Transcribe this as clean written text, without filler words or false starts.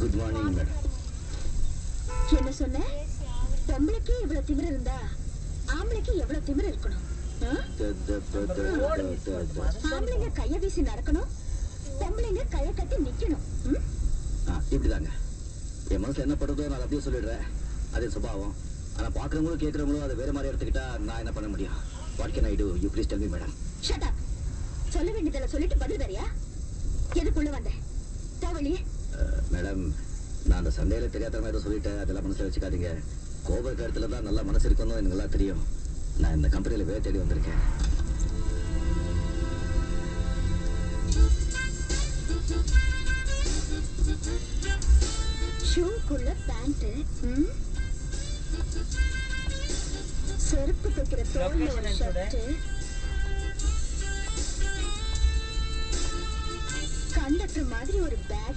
Good morning madam. என்ன சொன்ன? பொம்பளைக்கு இவ்வளவு திமிரு இருந்தா ஆம்பளைக்கு எவ்வளவு திமிரு இருக்கணும்? ஆம்பளைங்க கைய வீசி நடக்கணும், பொம்பளைங்க கைய கட்டி நிக்கணும். இப்படிதாங்க என் மனசுல என்ன படுறதோ நான் அப்படியே சொல்லிடுறேன். அதே சுபாவம். ஆனா பாக்குறவங்களும் கேட்கறவங்களும் அதை வேற மாதிரி எடுத்துக்கிட்டா நான் என்ன பண்ண முடியும்? What can I do? You please tell me madam. Shut up. சொல்ல வேண்டியதெல்லாம் சொல்லிட்டு பதில் வேறியா? எதுக்குள்ள வந்த? தவளியே மேடம், நான் அந்த சண்டையில தெரியாதவங்க ஏதோ சொல்லிட்டேன். அதெல்லாம் மனசுல வச்சுக்காதீங்க. கோபுர கருத்துல தான் நல்லா மனசு இருக்கணும், எனக்கு நல்லா தெரியும். நான் இந்த கம்பெனியில வேலை தேடி வந்திருக்கேன். ஷூக்குள்ள பேண்ட், செருப்பு தைக்கிற தோல்ல ஒரு ஷர்ட், கண்டக்டர் மாதிரி ஒரு பேக்.